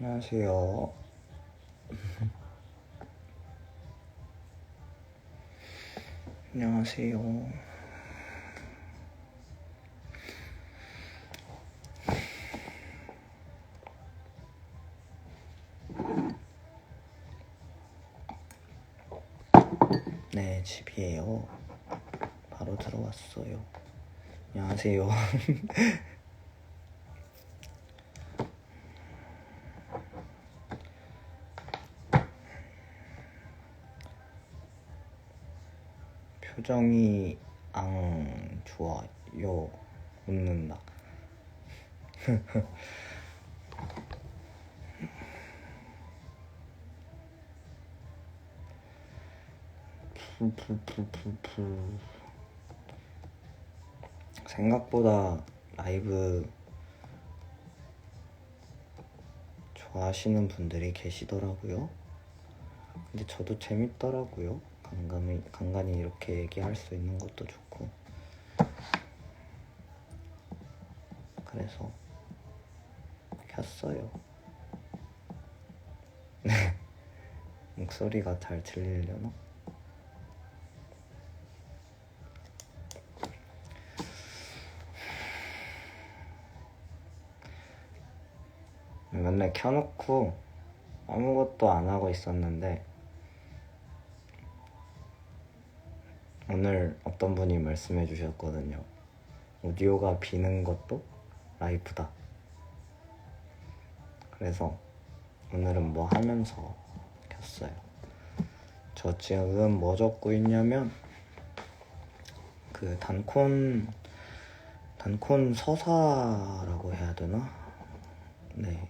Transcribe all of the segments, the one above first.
안녕하세요. 안녕하세요. 네, 집이에요. 바로 들어왔어요. 안녕하세요. 표정이 좋아요. 웃는다. 풀풀풀풀풀. 생각보다 라이브 좋아하시는 분들이 계시더라고요. 근데 저도 재밌더라고요. 간간히 이렇게 얘기할 수 있는 것도 좋고. 그래서 켰어요. 목소리가 잘 들리려나? 맨날 켜놓고 아무것도 안 하고 있었는데 오늘 어떤 분이 말씀해 주셨거든요. 오디오가 비는 것도 라이브다. 그래서 오늘은 뭐 하면서 켰어요. 저 지금 뭐 적고 있냐면 그 단콘 서사라고 해야 되나? 네,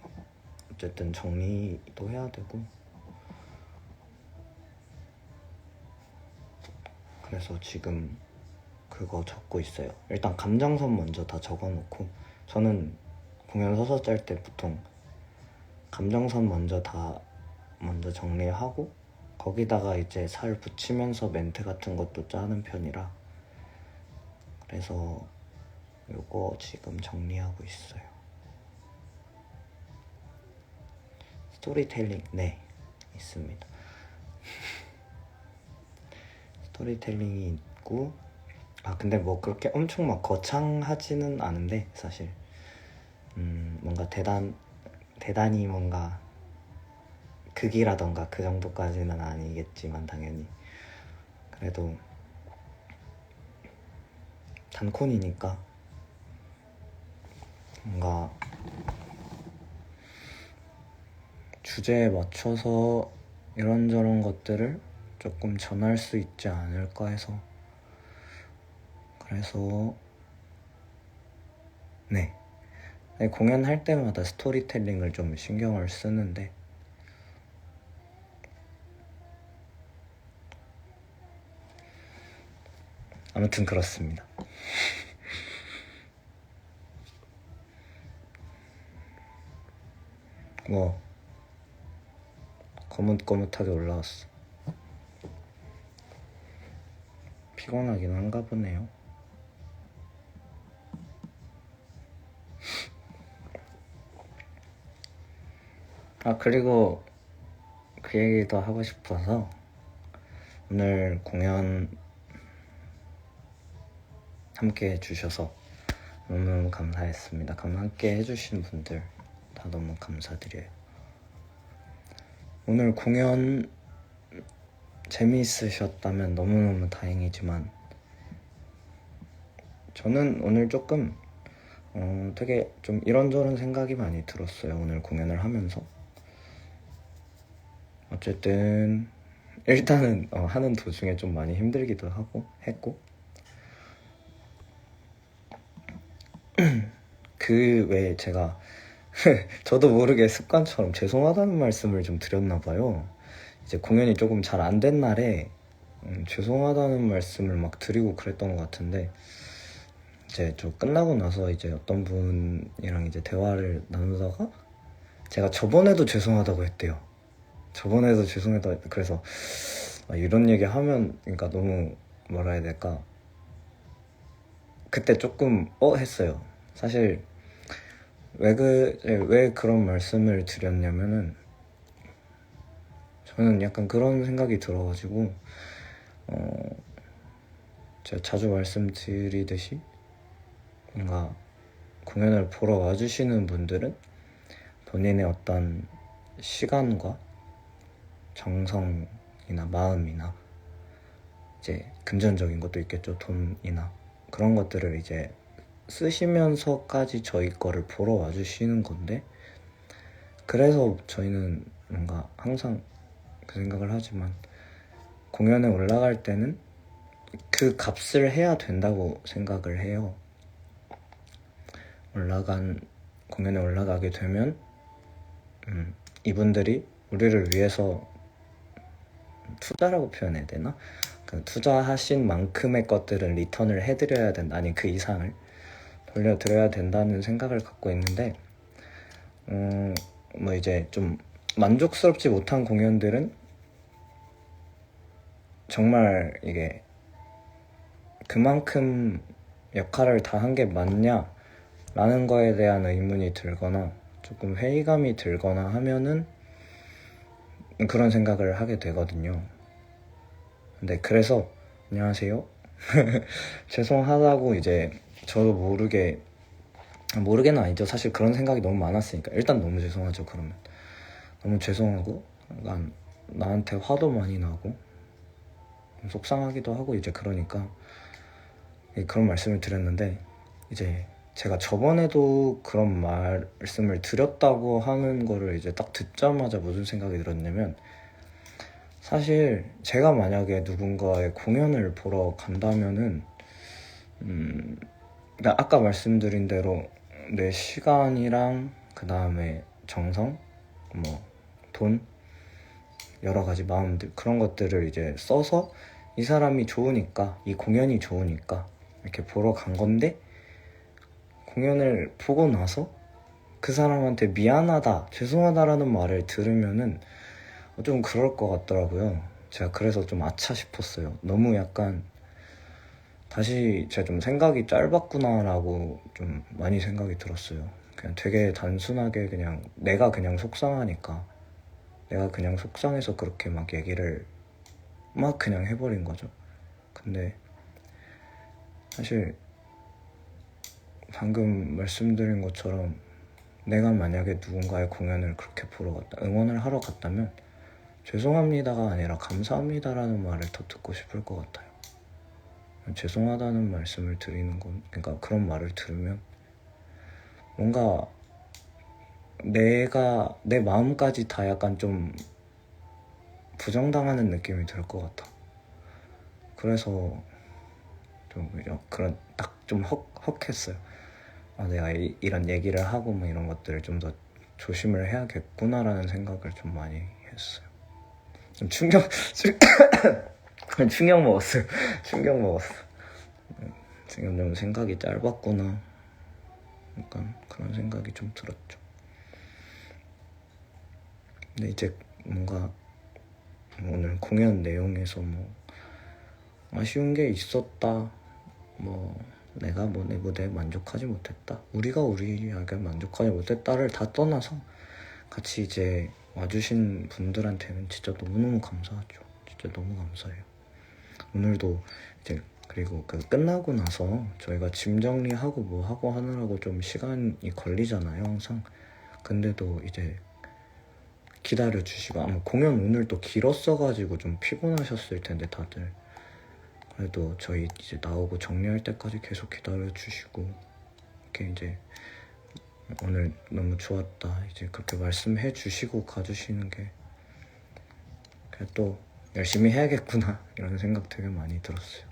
어쨌든 정리도 해야 되고 그래서 지금 그거 적고 있어요. 일단 감정선 먼저 다 적어놓고, 저는 공연 서서 짤 때 보통 감정선 먼저 정리하고 거기다가 이제 살 붙이면서 멘트 같은 것도 짜는 편이라, 그래서 요거 지금 정리하고 있어요. 스토리텔링, 네, 있습니다. 스토리텔링이 있고, 근데 뭐 그렇게 엄청 막 거창하지는 않은데 사실 뭔가 대단히 뭔가 극이라던가 그 정도까지는 아니겠지만 당연히 그래도 단콘이니까 뭔가 주제에 맞춰서 이런저런 것들을 조금 전할 수 있지 않을까 해서, 그래서 네, 공연할 때마다 스토리텔링을 좀 신경을 쓰는데 아무튼 그렇습니다. 뭐 거뭇거뭇하게 올라왔어. 피곤하긴 한가 보네요. 그리고 그 얘기도 하고 싶어서, 오늘 공연 함께 해주셔서 너무너무 감사했습니다. 함께 해주신 분들 다 너무 감사드려요. 오늘 공연 재미있으셨다면 너무너무 다행이지만 저는 오늘 조금 되게 좀 이런저런 생각이 많이 들었어요. 오늘 공연을 하면서 어쨌든 일단은 하는 도중에 좀 많이 힘들기도 했고 그 외에 제가 저도 모르게 습관처럼 죄송하다는 말씀을 좀 드렸나 봐요. 이제 공연이 조금 잘 안 된 날에 죄송하다는 말씀을 막 드리고 그랬던 것 같은데, 이제 저 끝나고 나서 이제 어떤 분이랑 이제 대화를 나누다가 제가 저번에도 죄송하다고 했대요. 저번에도 죄송하다고 했대. 그래서 이런 얘기 하면 그러니까 너무 뭐라 해야 될까, 그때 조금 했어요. 사실 왜 그런 말씀을 드렸냐면은 저는 약간 그런 생각이 들어가지고 제가 자주 말씀드리듯이 뭔가 공연을 보러 와주시는 분들은 본인의 어떤 시간과 정성이나 마음이나 이제 금전적인 것도 있겠죠. 돈이나 그런 것들을 이제 쓰시면서까지 저희 거를 보러 와주시는 건데, 그래서 저희는 뭔가 항상 그 생각을 하지만 공연에 올라갈 때는 그 값을 해야 된다고 생각을 해요. 공연에 올라가게 되면 이분들이 우리를 위해서 투자라고 표현해야 되나? 그 투자하신 만큼의 것들은 리턴을 해드려야 된다. 아니 그 이상을 돌려드려야 된다는 생각을 갖고 있는데 뭐 이제 좀 만족스럽지 못한 공연들은 정말 이게 그만큼 역할을 다 한 게 맞냐 라는 거에 대한 의문이 들거나 조금 회의감이 들거나 하면은 그런 생각을 하게 되거든요. 근데 그래서 안녕하세요 죄송하다고 이제 저도 모르게는 아니죠. 사실 그런 생각이 너무 많았으니까 일단 너무 죄송하죠. 그러면 너무 죄송하고 약간 나한테 화도 많이 나고 속상하기도 하고 이제 그러니까 그런 말씀을 드렸는데, 이제 제가 저번에도 그런 말씀을 드렸다고 하는 거를 이제 딱 듣자마자 무슨 생각이 들었냐면, 사실 제가 만약에 누군가의 공연을 보러 간다면은 아까 말씀드린 대로 내 시간이랑 그 다음에 정성, 뭐 돈, 여러 가지 마음들 그런 것들을 이제 써서 이 사람이 좋으니까, 이 공연이 좋으니까 이렇게 보러 간 건데, 공연을 보고 나서 그 사람한테 미안하다, 죄송하다라는 말을 들으면은 좀 그럴 것 같더라고요. 제가 그래서 좀 아차 싶었어요. 너무 약간 다시 제가 좀 생각이 짧았구나라고 좀 많이 생각이 들었어요. 그냥 되게 단순하게 그냥 내가 그냥 속상하니까, 내가 그냥 속상해서 그렇게 막 얘기를 막 그냥 해버린 거죠. 근데 사실 방금 말씀드린 것처럼 내가 만약에 누군가의 공연을 그렇게 보러 갔다, 응원을 하러 갔다면 죄송합니다가 아니라 감사합니다라는 말을 더 듣고 싶을 것 같아요. 죄송하다는 말씀을 드리는 건, 그러니까 그런 말을 들으면 뭔가 내 마음까지 다 약간 좀 부정당하는 느낌이 들 것 같아. 그래서 좀 그런 딱 좀 헉했어요. 내가 이런 얘기를 하고 뭐 이런 것들을 좀 더 조심을 해야겠구나라는 생각을 좀 많이 했어요. 좀 충격 먹었어요. 충격 먹었어. 지금 좀 생각이 짧았구나. 약간 그런 생각이 좀 들었죠. 근데 이제 뭔가 오늘 공연 내용에서 뭐 아쉬운 게 있었다, 뭐 내가 뭐 내 무대에 만족하지 못했다, 우리가 우리에게 만족하지 못했다를 다 떠나서 같이 이제 와주신 분들한테는 진짜 너무너무 감사하죠. 진짜 너무 감사해요. 오늘도 이제 그리고 그 끝나고 나서 저희가 짐 정리하고 뭐 하고 하느라고 좀 시간이 걸리잖아요, 항상. 근데도 이제 기다려주시고, 아마 공연 오늘 또 길었어가지고 좀 피곤하셨을 텐데 다들. 그래도 저희 이제 나오고 정리할 때까지 계속 기다려주시고, 이렇게 이제 오늘 너무 좋았다 이제 그렇게 말씀해 주시고 가주시는 게, 그냥 또 열심히 해야겠구나 이런 생각 되게 많이 들었어요.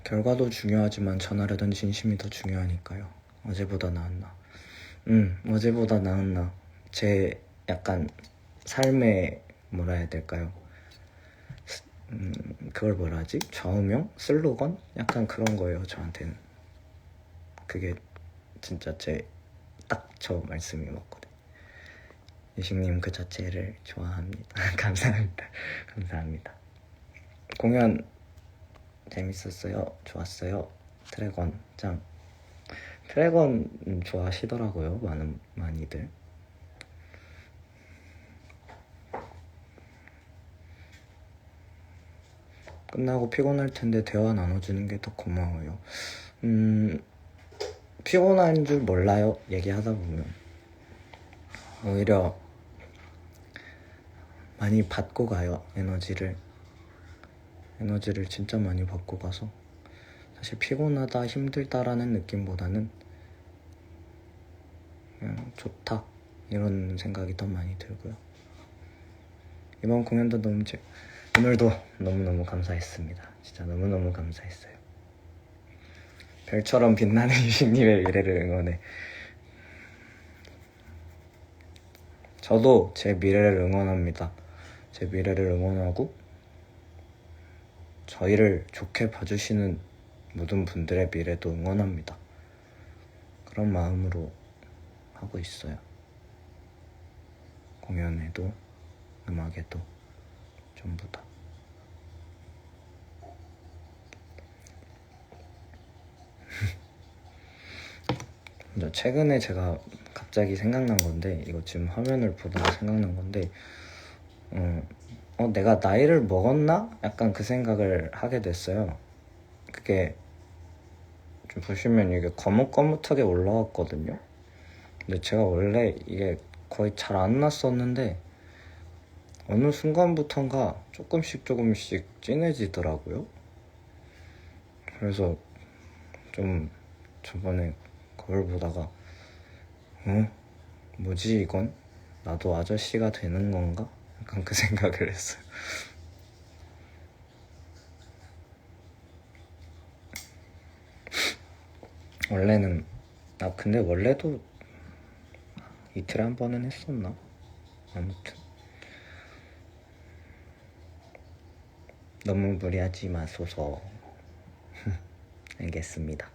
결과도 중요하지만 전하려던 진심이 더 중요하니까요. 어제보다 나았나? 어제보다 나았나? 제 약간 삶의 뭐라 해야 될까요? 그걸 뭐라 하지? 좌우명? 슬로건? 약간 그런 거예요, 저한테는. 그게 진짜 딱 저 말씀이 맞거든요. 유식님 그 자체를 좋아합니다. 감사합니다. 감사합니다. 공연 재밌었어요. 좋았어요. 트래건 짱. 트래건 좋아하시더라고요. 많이들. 끝나고 피곤할 텐데 대화 나눠주는 게 더 고마워요. 피곤한 줄 몰라요. 얘기하다 보면 오히려 많이 받고 가요. 에너지를 진짜 많이 받고 가서 사실 피곤하다 힘들다라는 느낌보다는 그냥 좋다 이런 생각이 더 많이 들고요. 이번 공연도 오늘도 너무너무 감사했습니다. 진짜 너무너무 감사했어요. 별처럼 빛나는 유식님의 미래를 응원해. 저도 제 미래를 응원합니다. 제 미래를 응원하고 저희를 좋게 봐주시는 모든 분들의 미래도 응원합니다. 그런 마음으로 하고 있어요. 공연에도 음악에도 전부 다. 최근에 제가 갑자기 생각난 건데, 이거 지금 화면을 보다가 생각난 건데, 내가 나이를 먹었나? 약간 그 생각을 하게 됐어요. 그게 좀 보시면 이게 거뭇거뭇하게 올라왔거든요. 근데 제가 원래 이게 거의 잘 안 났었는데 어느 순간부턴가 조금씩 진해지더라고요. 그래서 좀 저번에 거울 보다가 뭐지 이건? 나도 아저씨가 되는 건가? 약간 그 생각을 했어요. 근데 원래도 이틀에 한 번은 했었나? 아무튼 너무 무리하지 마소서. 알겠습니다.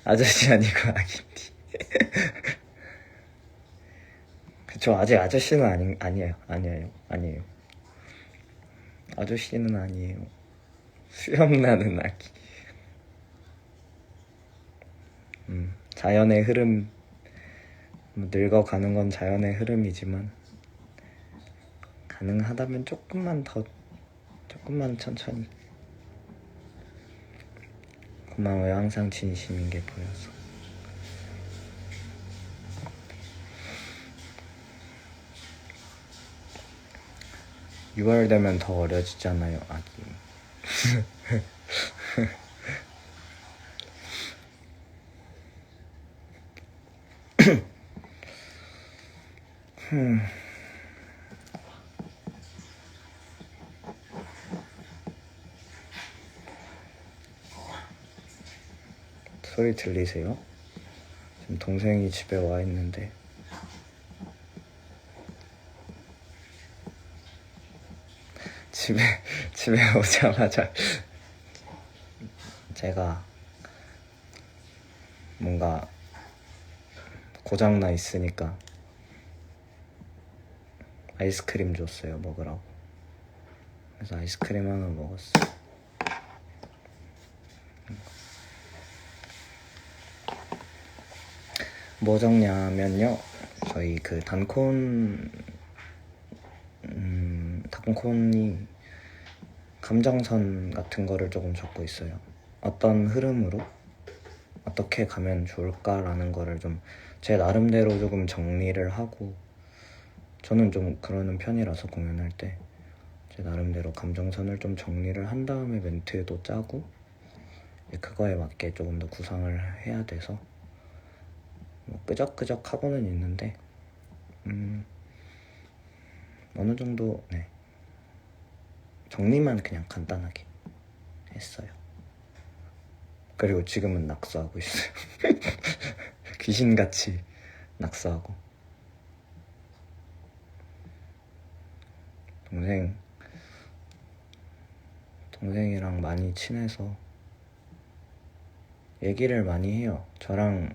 아저씨 아니고 아기띠. 그쵸, 아직 아저씨는 아니에요. 아저씨는 아니에요. 수염나는 아기. 자연의 흐름, 늙어가는 건 자연의 흐름이지만 가능하다면 조금만 천천히. 고마워요. 항상 진심인 게 보여서. 6월 되면 더 어려지잖아요, 아기. 소리 들리세요? 지금 동생이 집에 와 있는데 집에 오자마자 제가 뭔가 고장나 있으니까 아이스크림 줬어요, 먹으라고. 그래서 아이스크림 하나 먹었어요. 뭐 적냐면요, 저희 그 단콘이 감정선 같은 거를 조금 적고 있어요. 어떤 흐름으로 어떻게 가면 좋을까라는 거를 좀 제 나름대로 조금 정리를 하고, 저는 좀 그러는 편이라서 공연할 때 제 나름대로 감정선을 좀 정리를 한 다음에 멘트도 짜고 그거에 맞게 조금 더 구상을 해야 돼서 뭐 끄적끄적 하고는 있는데 어느 정도 정리만 그냥 간단하게 했어요. 그리고 지금은 낙서하고 있어요. 귀신같이 낙서하고. 동생이랑 많이 친해서 얘기를 많이 해요. 저랑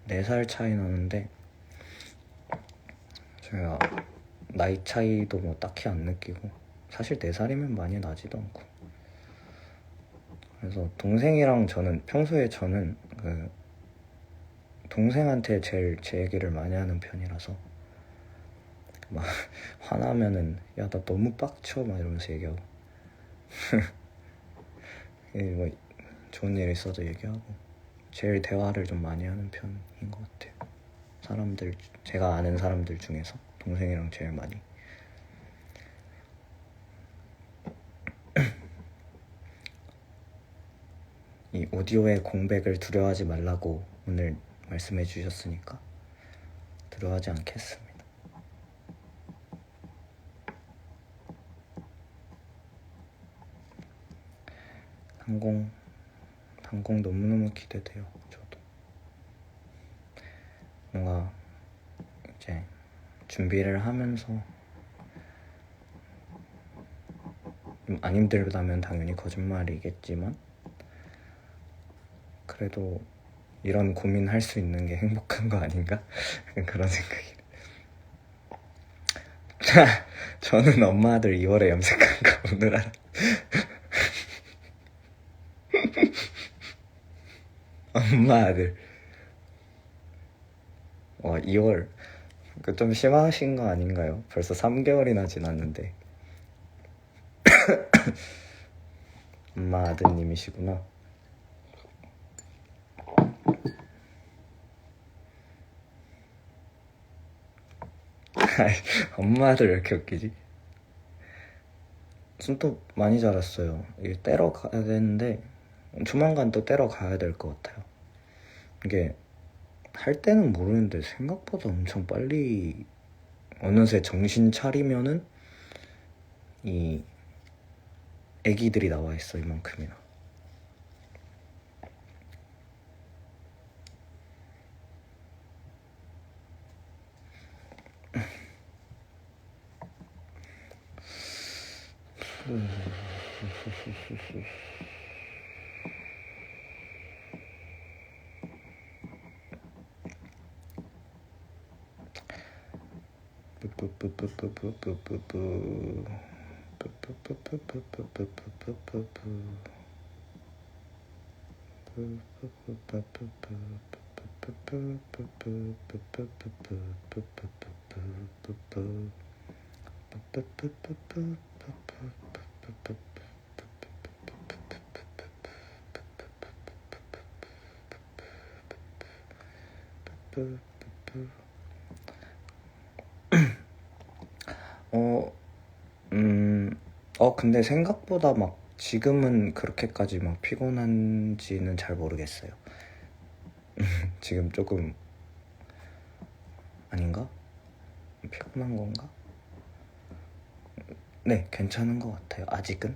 4살 차이 나는데 제가 나이 차이도 뭐 딱히 안 느끼고, 사실 4살이면 많이 나지도 않고 그래서 동생이랑 저는 평소에 저는 그 동생한테 제일 제 얘기를 많이 하는 편이라서 막 화나면은 야 나 너무 빡쳐 막 이러면서 얘기하고 뭐 좋은 일 있어도 얘기하고 제일 대화를 좀 많이 하는 편인 것 같아요. 사람들 제가 아는 사람들 중에서 동생이랑 제일 많이. 이 오디오의 공백을 두려워하지 말라고 오늘 말씀해 주셨으니까 두려워하지 않겠습니다. 단공 너무너무 기대돼요. 저도 뭔가 이제 준비를 하면서 안 힘들다면 당연히 거짓말이겠지만 그래도 이런 고민할 수 있는 게 행복한 거 아닌가? 그런 생각이. 저는 엄마 아들 2월에 염색한 거 오늘 알아. 엄마 아들 2월 좀 심하신 거 아닌가요? 벌써 3개월이나 지났는데. 엄마 아드님이시구나. 엄마 아들 왜 이렇게 웃기지? 손톱 많이 자랐어요. 이게 떼러 가야 되는데 조만간 또 떼러 가야 될 것 같아요. 이게 할 때는 모르는데 생각보다 엄청 빨리 어느새 정신 차리면은 이 애기들이 나와 있어 이만큼이나. 근데 생각보다 막 지금은 그렇게까지 막 피곤한지는 잘 모르겠어요. 지금 조금 아닌가? 피곤한 건가? 네, 괜찮은 것 같아요. 아직은.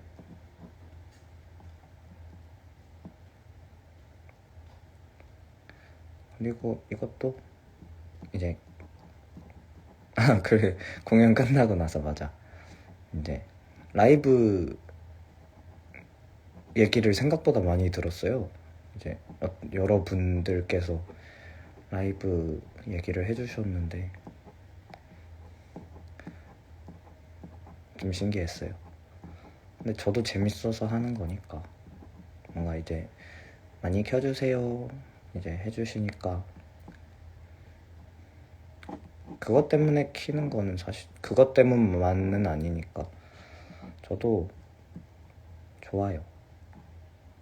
그리고 이것도 이제 그래 공연 끝나고 나서 맞아. 이제 라이브 얘기를 생각보다 많이 들었어요. 이제 여러분들께서 라이브 얘기를 해주셨는데 좀 신기했어요. 근데 저도 재밌어서 하는 거니까 뭔가 이제 많이 켜주세요 이제 해주시니까 그것 때문에 키는 거는 사실 그것 때문만은 아니니까 저도 좋아요.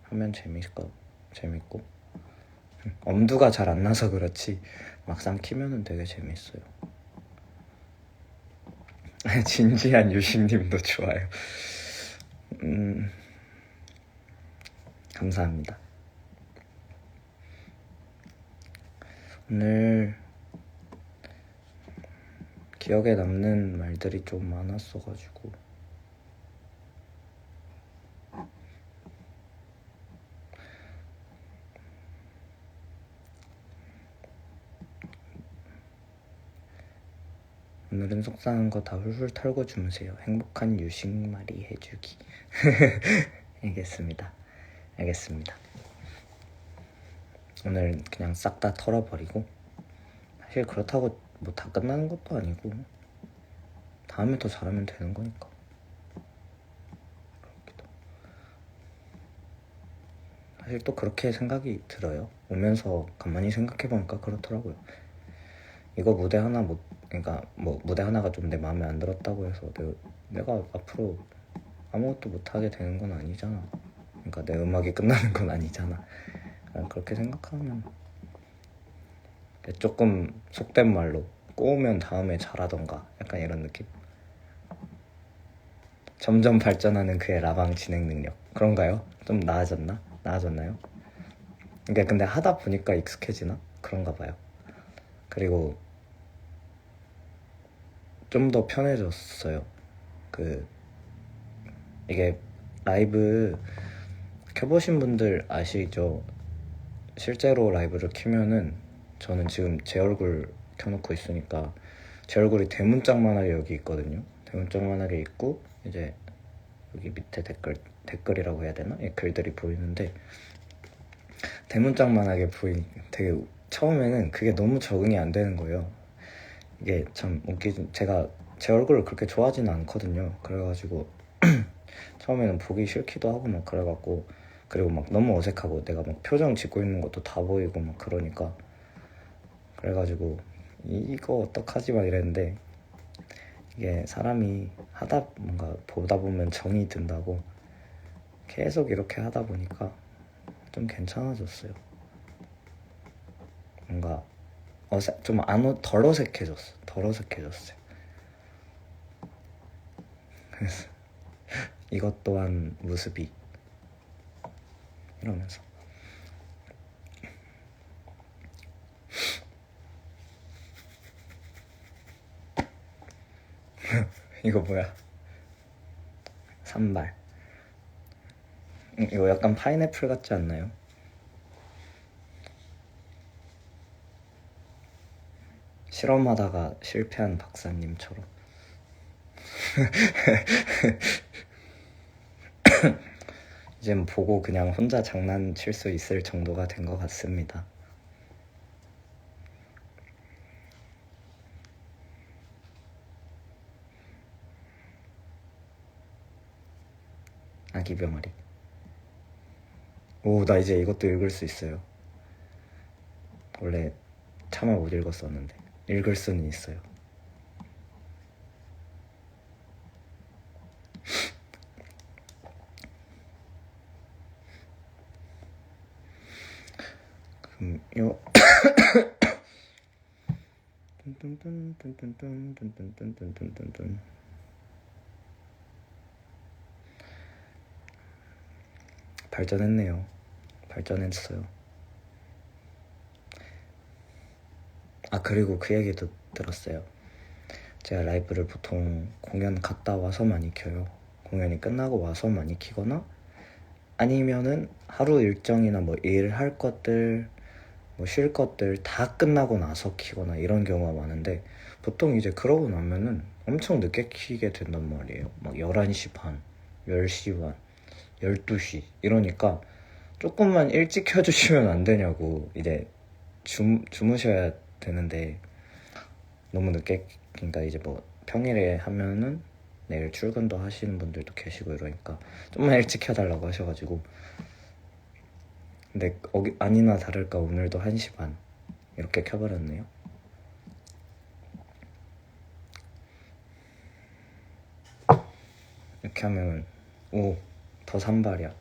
하면 재밌고 엄두가 잘 안 나서 그렇지 막상 키면은 되게 재밌어요. 진지한 유식님도 좋아요. 감사합니다. 오늘 기억에 남는 말들이 좀 많았어가지고 오늘은 속상한 거 다 훌훌 털고 주무세요. 행복한 유식말이 해주기. 알겠습니다. 오늘 그냥 싹 다 털어버리고 사실 그렇다고 뭐 다 끝나는 것도 아니고 다음에 더 잘하면 되는 거니까. 사실 또 그렇게 생각이 들어요. 오면서 가만히 생각해보니까 그렇더라고요. 이거 무대 하나 못, 그러니까 뭐 무대 하나가 좀 내 마음에 안 들었다고 해서 내가 앞으로 아무것도 못하게 되는 건 아니잖아. 그러니까 내 음악이 끝나는 건 아니잖아. 그렇게 생각하면 조금 속된 말로 꼬우면 다음에 잘하던가 약간 이런 느낌? 점점 발전하는 그의 라방 진행 능력 그런가요? 좀 나아졌나? 나아졌나요? 그러니까 근데 하다 보니까 익숙해지나? 그런가 봐요. 그리고 좀 더 편해졌어요. 이게 라이브 켜보신 분들 아시죠? 실제로 라이브를 켜면은 저는 지금 제 얼굴 켜놓고 있으니까 제 얼굴이 대문짝만하게 여기 있거든요. 대문짝만하게 있고 이제 여기 밑에 댓글이라고 해야 되나? 예, 글들이 보이는데 대문짝만하게 되게 처음에는 그게 너무 적응이 안 되는 거예요. 이게 참 웃기지. 제가 제 얼굴을 그렇게 좋아하지는 않거든요. 그래가지고 처음에는 보기 싫기도 하고 막 그래갖고 그리고 막 너무 어색하고 내가 막 표정 짓고 있는 것도 다 보이고 막 그러니까 그래가지고 이거 어떡하지 막 이랬는데 이게 사람이 뭔가 보다 보면 정이 든다고 계속 이렇게 하다 보니까 좀 괜찮아졌어요. 뭔가 덜 어색해졌어. 덜 어색해졌어요. 그래서 이것 또한 무습이 이러면서 이거 뭐야? 산발. 이거 약간 파인애플 같지 않나요? 실험하다가 실패한 박사님처럼. 이젠 보고 그냥 혼자 장난칠 수 있을 정도가 된 것 같습니다. 아기 병아리. 오, 나 이제 이것도 읽을 수 있어요. 원래 차마 못 읽었었는데 읽을 수는 있어요. 그럼 요 발전했네요. 발전했어요. 아, 그리고 그 얘기도 들었어요. 제가 라이브를 보통 공연 갔다 와서 많이 켜요. 공연이 끝나고 와서 많이 키거나 아니면은 하루 일정이나 뭐 일할 것들 뭐 쉴 것들 다 끝나고 나서 키거나 이런 경우가 많은데 보통 이제 그러고 나면은 엄청 늦게 키게 된단 말이에요. 막 11시 반, 10시 반, 12시 이러니까 조금만 일찍 켜주시면 안 되냐고. 이제 주무셔야 되는데 너무 늦게, 그러니까 이제 뭐 평일에 하면은 내일 출근도 하시는 분들도 계시고 이러니까 좀만 일찍 켜달라고 하셔가지고 근데 아니나 다를까 오늘도 1시 반 이렇게 켜버렸네요. 이렇게 하면 더 산발이야.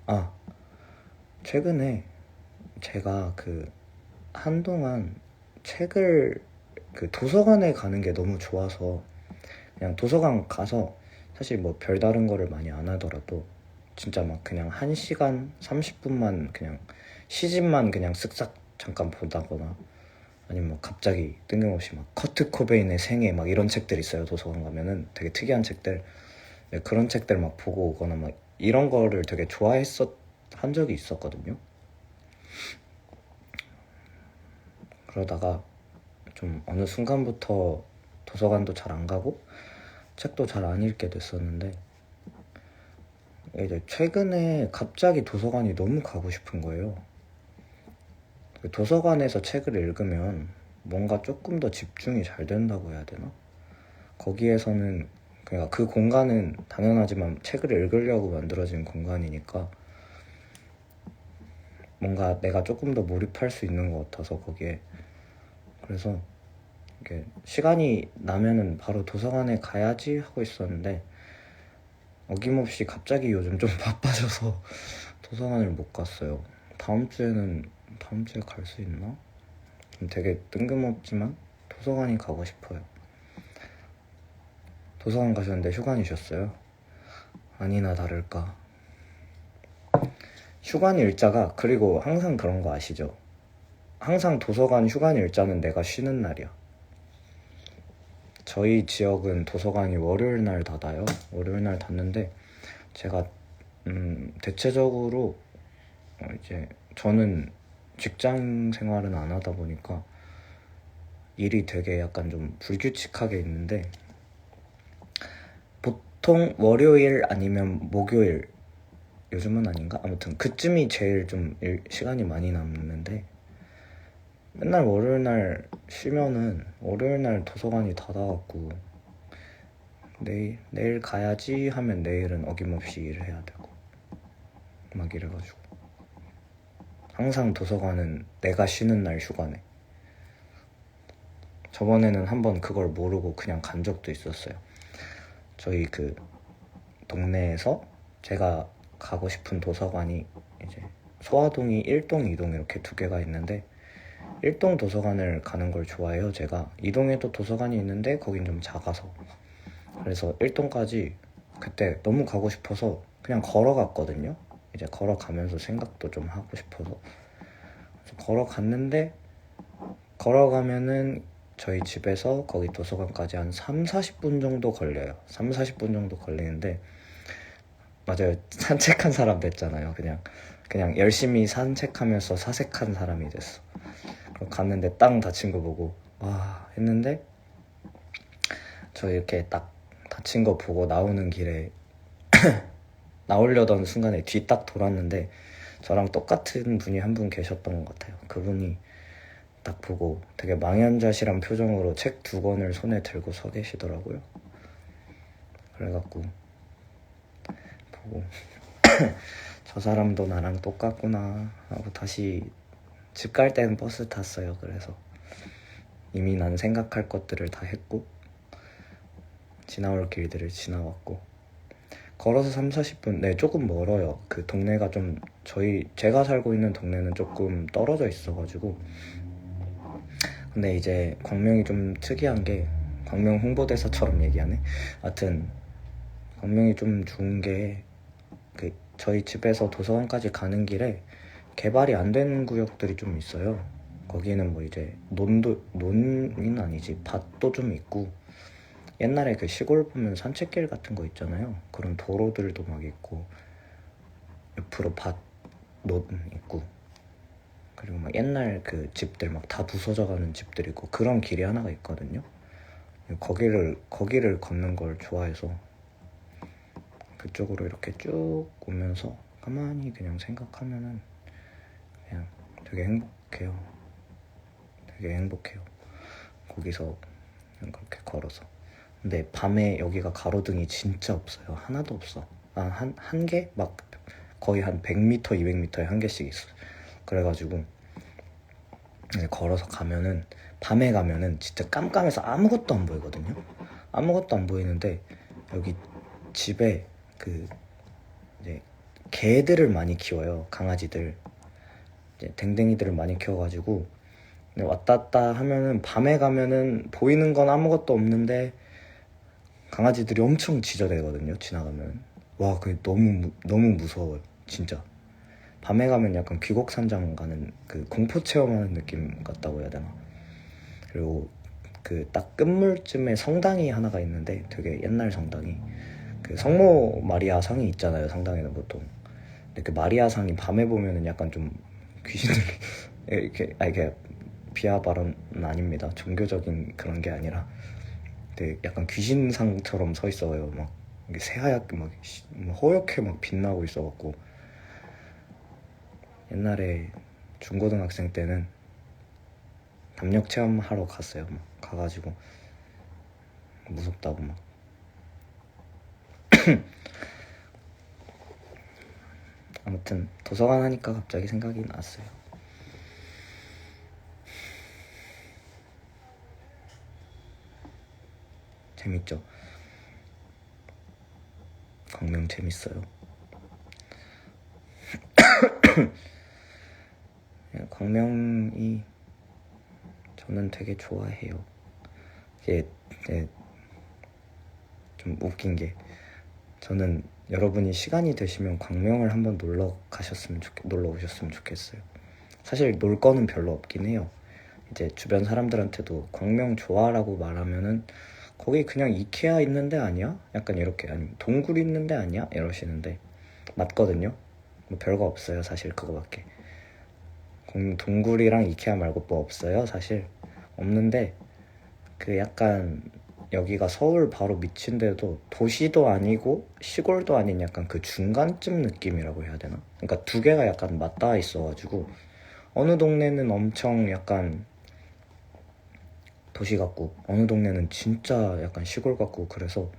아, 최근에 제가 한동안 책을 도서관에 가는 게 너무 좋아서 그냥 도서관 가서 사실 뭐 별다른 거를 많이 안 하더라도 진짜 막 그냥 1시간 30분만 그냥 시집만 그냥 쓱싹 잠깐 보다거나 아니면 뭐 갑자기 뜬금없이 막 커트 코베인의 생애 막 이런 책들 있어요. 도서관 가면은 되게 특이한 책들. 네, 그런 책들 막 보고 오거나 막 이런 거를 되게 한 적이 있었거든요. 그러다가 좀 어느 순간부터 도서관도 잘 안 가고 책도 잘 안 읽게 됐었는데 이제 최근에 갑자기 도서관이 너무 가고 싶은 거예요. 도서관에서 책을 읽으면 뭔가 조금 더 집중이 잘 된다고 해야 되나? 거기에서는 그러니까 그 공간은 당연하지만 책을 읽으려고 만들어진 공간이니까 뭔가 내가 조금 더 몰입할 수 있는 것 같아서 거기에. 그래서 이게 시간이 나면은 바로 도서관에 가야지 하고 있었는데 어김없이 갑자기 요즘 좀 바빠져서 도서관을 못 갔어요. 다음 주에 갈 수 있나? 되게 뜬금없지만 도서관이 가고 싶어요. 도서관 가셨는데 휴관이셨어요? 아니나 다를까 휴관 일자가, 그리고 항상 그런 거 아시죠? 항상 도서관 휴관 일자는 내가 쉬는 날이야. 저희 지역은 도서관이 월요일 날 닫아요. 월요일 날 닫는데 제가 대체적으로 이제 저는 직장 생활은 안 하다 보니까 일이 되게 약간 좀 불규칙하게 있는데 보통 월요일 아니면 목요일, 요즘은 아닌가? 아무튼 그쯤이 제일 좀 시간이 많이 남는데 맨날 월요일 날 쉬면은 월요일 날 도서관이 닫아갖고 내일 가야지 하면 내일은 어김없이 일을 해야 되고 막 이래가지고 항상 도서관은 내가 쉬는 날 휴관해. 저번에는 한번 그걸 모르고 그냥 간 적도 있었어요. 저희 그 동네에서 제가 가고 싶은 도서관이 이제 소화동이 1동, 2동 이렇게 두 개가 있는데 1동 도서관을 가는 걸 좋아해요. 제가 2동에도 도서관이 있는데 거긴 좀 작아서. 그래서 1동까지 그때 너무 가고 싶어서 그냥 걸어갔거든요. 이제 걸어가면서 생각도 좀 하고 싶어서. 그래서 걸어갔는데 걸어가면은 저희 집에서 거기 도서관까지 한 3-40분 정도 걸려요. 3-40분 정도 걸리는데 맞아요. 산책한 사람 됐잖아요. 그냥 열심히 산책하면서 사색한 사람이 됐어. 그럼 갔는데 땅 다친 거 보고 와 했는데 저 이렇게 딱 다친 거 보고 나오는 길에 나오려던 순간에 뒤 딱 돌았는데 저랑 똑같은 분이 한 분 계셨던 것 같아요. 그분이 딱 보고 되게 망연자실한 표정으로 책 2권을 손에 들고 서 계시더라고요. 그래갖고 보고 저 사람도 나랑 똑같구나 하고 다시 집 갈 때는 버스 탔어요. 그래서 이미 난 생각할 것들을 다 했고 지나올 길들을 지나왔고 걸어서 3-40분, 네 조금 멀어요. 그 동네가 좀 제가 살고 있는 동네는 조금 떨어져 있어가지고. 근데 이제 광명이 좀 특이한 게 광명 홍보대사처럼 얘기하네. 하여튼 광명이 좀 좋은 게 그 저희 집에서 도서관까지 가는 길에 개발이 안 된 구역들이 좀 있어요. 거기는 뭐 이제 논은 아니지 밭도 좀 있고 옛날에 그 시골 보면 산책길 같은 거 있잖아요. 그런 도로들도 막 있고 옆으로 밭논 있고 그리고 막 옛날 그 집들 막 다 부서져 가는 집들 있고 그런 길이 하나가 있거든요. 거기를 걷는 걸 좋아해서 그쪽으로 이렇게 쭉 오면서 가만히 그냥 생각하면은 그냥 되게 행복해요. 되게 행복해요. 거기서 그냥 그렇게 걸어서. 근데 밤에 여기가 가로등이 진짜 없어요. 하나도 없어. 한 개? 막 거의 한 100m, 200m에 한 개씩 있어. 그래가지고 걸어서 가면은 밤에 가면은 진짜 깜깜해서 아무것도 안 보이거든요. 아무것도 안 보이는데 여기 집에 그 이제 개들을 많이 키워요. 강아지들 이제 댕댕이들을 많이 키워가지고 왔다 갔다 하면은 밤에 가면은 보이는 건 아무것도 없는데 강아지들이 엄청 짖어대거든요. 지나가면 와 그게 너무 무서워요. 진짜 밤에 가면 약간 귀곡산장 가는 그 공포 체험하는 느낌 같다고 해야 되나. 그리고 그 딱 끝물쯤에 성당이 하나가 있는데 되게 옛날 성당이 그 성모 마리아 상이 있잖아요. 성당에는 보통. 근데 그 마리아 상이 밤에 보면은 약간 좀 귀신들 이렇게 비하 발언은 아닙니다. 종교적인 그런 게 아니라 근데 약간 귀신상처럼 서 있어요. 막 이게 새하얗게 막 허옇게 막 빛나고 있어갖고 옛날에 중고등학생 때는 담력 체험하러 갔어요. 막 가가지고 무섭다고 막. 아무튼 도서관 하니까 갑자기 생각이 났어요. 재밌죠? 광명 재밌어요. 광명이 저는 되게 좋아해요. 이게 좀 웃긴 게 저는 여러분이 시간이 되시면 광명을 한번 놀러 오셨으면 좋겠어요. 사실 놀 거는 별로 없긴 해요. 이제 주변 사람들한테도 광명 좋아라고 말하면은 거기 그냥 이케아 있는데 아니야? 약간 이렇게, 아니면 동굴 있는데 아니야? 이러시는데 맞거든요. 뭐 별거 없어요. 사실 그거밖에. 동굴이랑 이케아 말고 뭐 없어요. 사실 없는데 그 약간 여기가 서울 바로 밑인데도 도시도 아니고 시골도 아닌 약간 그 중간쯤 느낌이라고 해야 되나? 그러니까 두 개가 약간 맞닿아 있어가지고 어느 동네는 엄청 약간 도시 같고 어느 동네는 진짜 약간 시골 같고, 그래서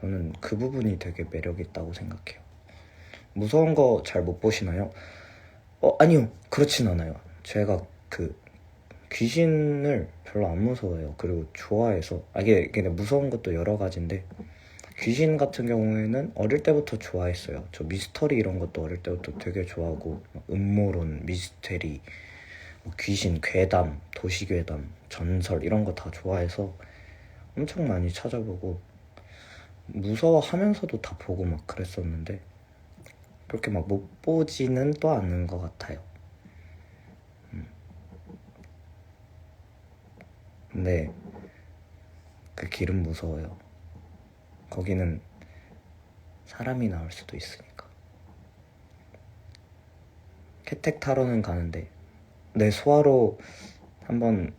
저는 그 부분이 되게 매력 있다고 생각해요. 무서운 거 잘 못 보시나요? 아니요. 그렇진 않아요. 제가 그 귀신을 별로 안 무서워해요. 그리고 좋아해서, 이게 무서운 것도 여러 가지인데 귀신 같은 경우에는 어릴 때부터 좋아했어요. 저 미스터리 이런 것도 어릴 때부터 되게 좋아하고, 음모론, 미스테리, 귀신, 괴담, 도시괴담, 전설 이런 거 다 좋아해서 엄청 많이 찾아보고 무서워하면서도 다 보고 막 그랬었는데 그렇게 막 못 보지는 또 않는 것 같아요. 근데 그 길은 무서워요. 거기는 사람이 나올 수도 있으니까. 캐택 타러는 가는데 소화로 한번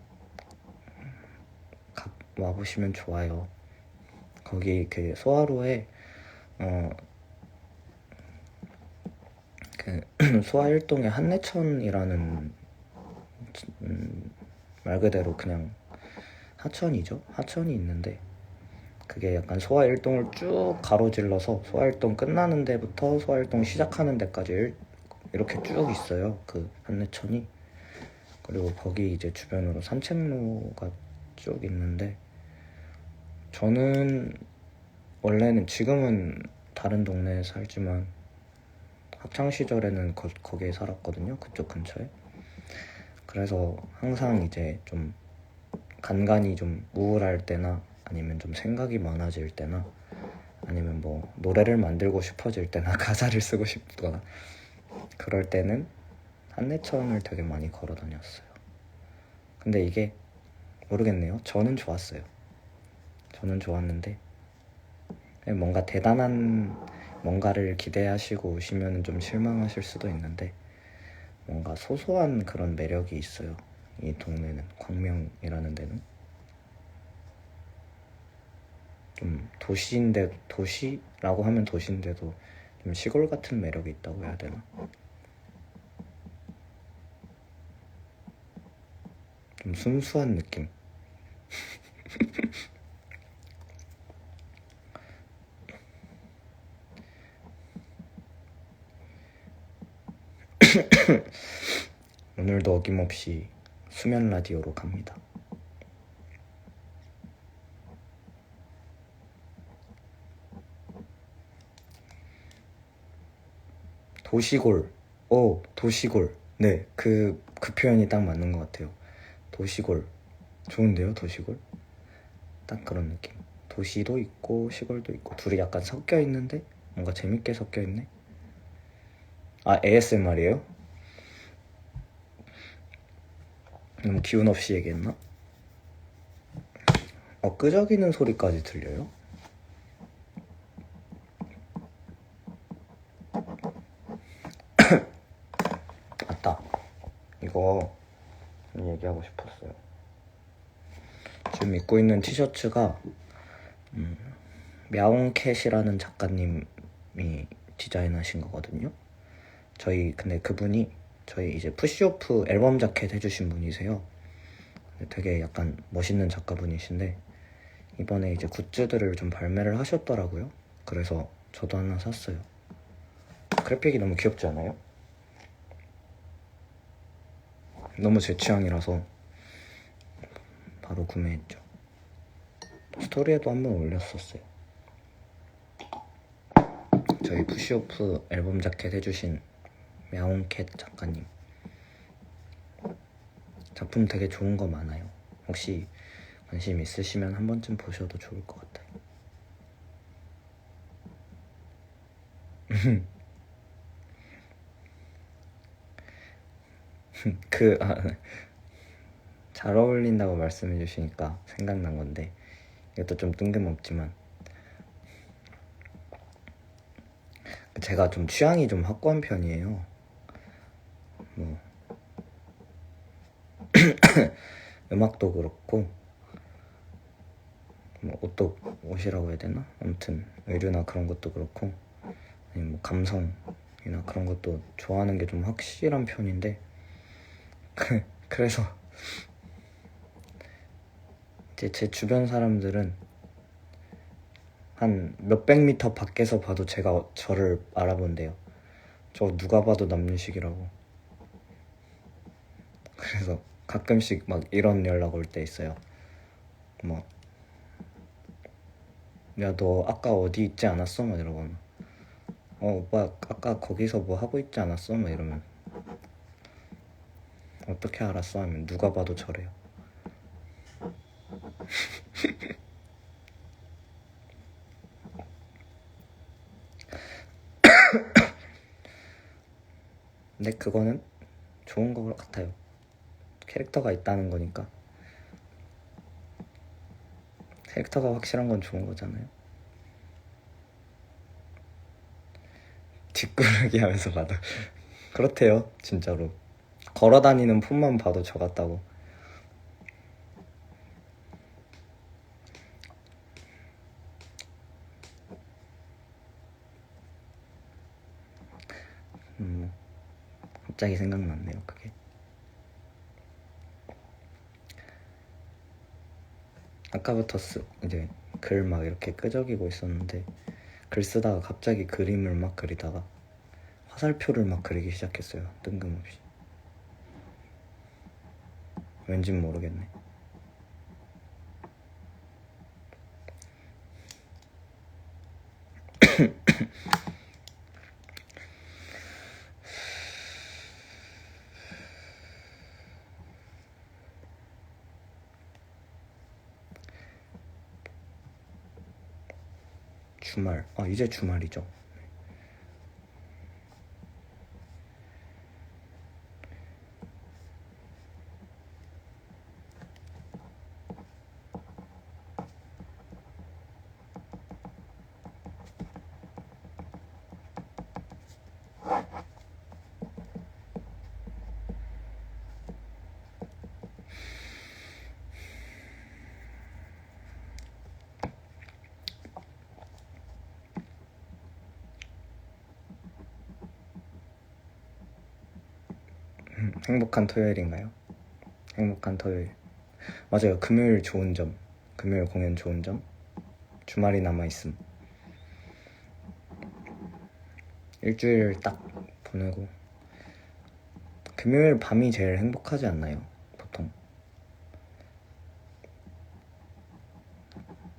와보시면 좋아요. 거기 그 소화로에 그 소화 1동에 한내천이라는 말 그대로 그냥 하천이죠. 하천이 있는데 그게 약간 소화 1동을 쭉 가로질러서 소화 1동 끝나는 데부터 소화 1동 시작하는 데까지 이렇게 쭉 있어요. 그 한내천이. 그리고 거기 이제 주변으로 산책로가 쭉 있는데 저는 원래는, 지금은 다른 동네에 살지만 학창시절에는 거기에 살았거든요. 그쪽 근처에. 그래서 항상 이제 좀 간간이 좀 우울할 때나 아니면 좀 생각이 많아질 때나 아니면 뭐 노래를 만들고 싶어질 때나 가사를 쓰고 싶거나 그럴 때는 한내천을 되게 많이 걸어 다녔어요. 근데 이게 모르겠네요. 저는 좋았어요. 저는 좋았는데 뭔가 대단한 뭔가를 기대하시고 오시면 좀 실망하실 수도 있는데 뭔가 소소한 그런 매력이 있어요. 이 동네는, 광명이라는 데는 좀 도시라고 하면 도시인데도 좀 시골 같은 매력이 있다고 해야 되나? 좀 순수한 느낌. 오늘도 어김없이 수면 라디오로 갑니다. 도시골. 도시골. 네, 그 표현이 딱 맞는 것 같아요. 도시골. 좋은데요, 도시골? 딱 그런 느낌. 도시도 있고 시골도 있고 둘이 약간 섞여 있는데 뭔가 재밌게 섞여 있네. ASMR이에요? 너무 기운 없이 얘기했나? 끄적이는 소리까지 들려요? 맞다. 이거 얘기하고 싶었어요. 지금 입고 있는 티셔츠가 мя옹캣이라는 작가님이 디자인하신 거거든요. 근데 그분이 저희 이제 푸시오프 앨범 자켓 해주신 분이세요. 되게 약간 멋있는 작가분이신데 이번에 이제 굿즈들을 좀 발매를 하셨더라고요. 그래서 저도 하나 샀어요. 그래픽이 너무 귀엽지 않아요? 너무 제 취향이라서 바로 구매했죠. 스토리에도 한번 올렸었어요. 저희 푸시오프 앨범 자켓 해주신 мя옹캣 작가님 작품 되게 좋은 거 많아요. 혹시 관심 있으시면 한 번쯤 보셔도 좋을 것 같아요. 잘 어울린다고 말씀해 주시니까 생각난 건데 이것도 좀 뜬금없지만 제가 좀 취향이 좀 확고한 편이에요. 뭐 음악도 그렇고 뭐 옷이라고 해야 되나? 아무튼 의류나 그런 것도 그렇고 아니면 뭐 감성이나 그런 것도 좋아하는 게 좀 확실한 편인데 그래서 이제 제 주변 사람들은 한 몇백 미터 밖에서 봐도 저를 알아본대요. 저 누가 봐도 남윤식이라고. 그래서 가끔씩 막 이런 연락 올 때 있어요. 뭐, 야, 너 아까 어디 있지 않았어? 막 이러거나. 오빠 아까 거기서 뭐 하고 있지 않았어? 막 이러면 어떻게 알았어? 하면 누가 봐도 저래요. 근데 그거는 좋은 것 같아요. 캐릭터가 있다는 거니까. 캐릭터가 확실한 건 좋은 거잖아요. 뒷구르기 하면서 봐도 그렇대요. 진짜로 걸어다니는 폰만 봐도 저 같다고. 갑자기 생각났네요. 그게 아까부터 이제 글 막 이렇게 끄적이고 있었는데 글 쓰다가 갑자기 그림을 막 그리다가 화살표를 막 그리기 시작했어요. 뜬금없이. 왠진 모르겠네. 주말. 이제 주말이죠. 행복한 토요일인가요? 행복한 토요일. 맞아요. 금요일 좋은 점. 금요일 공연 좋은 점. 주말이 남아있음. 일주일 딱 보내고. 금요일 밤이 제일 행복하지 않나요? 보통.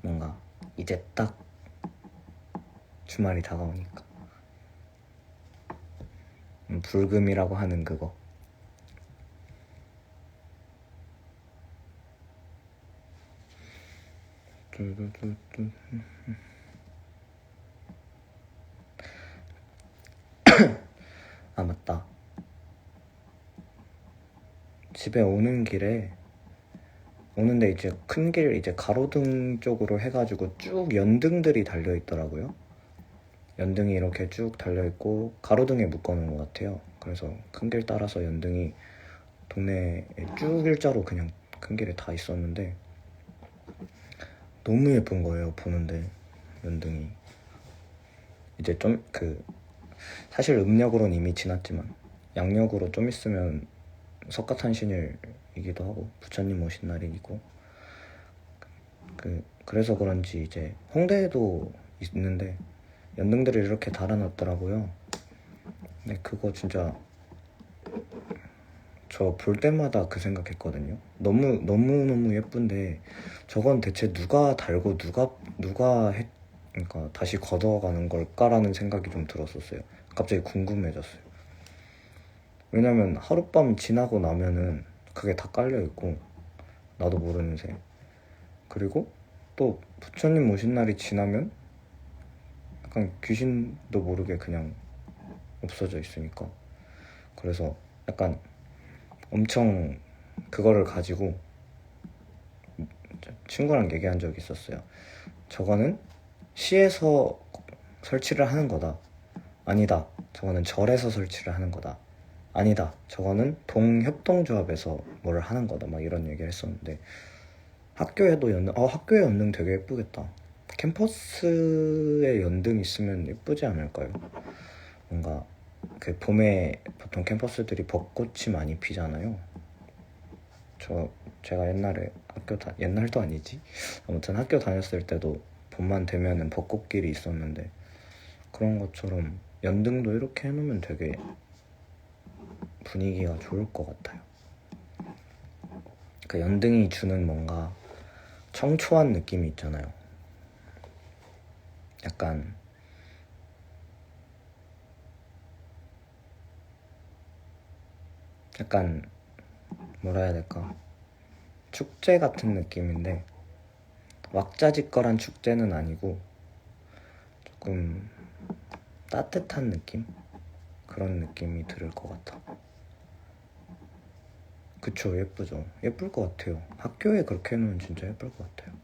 뭔가 이제 딱 주말이 다가오니까. 불금이라고 하는 그거. 맞다. 집에 오는데 이제 큰 길 이제 가로등 쪽으로 해가지고 쭉 연등들이 달려 있더라고요. 연등이 이렇게 쭉 달려 있고 가로등에 묶어놓은 것 같아요. 그래서 큰 길 따라서 연등이 동네에 쭉 일자로 그냥 큰 길에 다 있었는데 너무 예쁜 거예요, 보는데. 연등이 이제 좀 사실 음력으로는 이미 지났지만 양력으로 좀 있으면 석가탄신일이기도 하고 부처님 오신 날이고, 그래서 그런지 이제 홍대에도 있는데 연등들을 이렇게 달아놨더라고요. 근데 그거 진짜 저 볼 때마다 그 생각했거든요. 너무 예쁜데 저건 대체 누가 달고 그러니까 다시 걷어가는 걸까라는 생각이 좀 들었었어요. 갑자기 궁금해졌어요. 왜냐면 하룻밤 지나고 나면은 그게 다 깔려있고 나도 모르는 새. 그리고 또 부처님 오신 날이 지나면 약간 귀신도 모르게 그냥 없어져 있으니까. 그래서 약간 엄청 그거를 가지고 친구랑 얘기한 적이 있었어요. 저거는 시에서 설치를 하는 거다. 아니다. 저거는 절에서 설치를 하는 거다. 아니다. 저거는 동협동조합에서 뭘 하는 거다. 막 이런 얘기를 했었는데, 학교에도 학교에 연등 되게 예쁘겠다. 캠퍼스에 연등 있으면 예쁘지 않을까요? 뭔가 그 봄에 보통 캠퍼스들이 벚꽃이 많이 피잖아요. 제가 옛날에 옛날도 아니지. 아무튼 학교 다녔을 때도 봄만 되면은 벚꽃길이 있었는데, 그런 것처럼 연등도 이렇게 해놓으면 되게 분위기가 좋을 것 같아요. 그 연등이 주는 뭔가 청초한 느낌이 있잖아요. 약간 뭐라 해야 될까? 축제 같은 느낌인데 왁자지껄한 축제는 아니고 조금 따뜻한 느낌? 그런 느낌이 들을 것 같아. 그쵸, 예쁘죠. 예쁠 것 같아요. 학교에 그렇게 해놓으면 진짜 예쁠 것 같아요.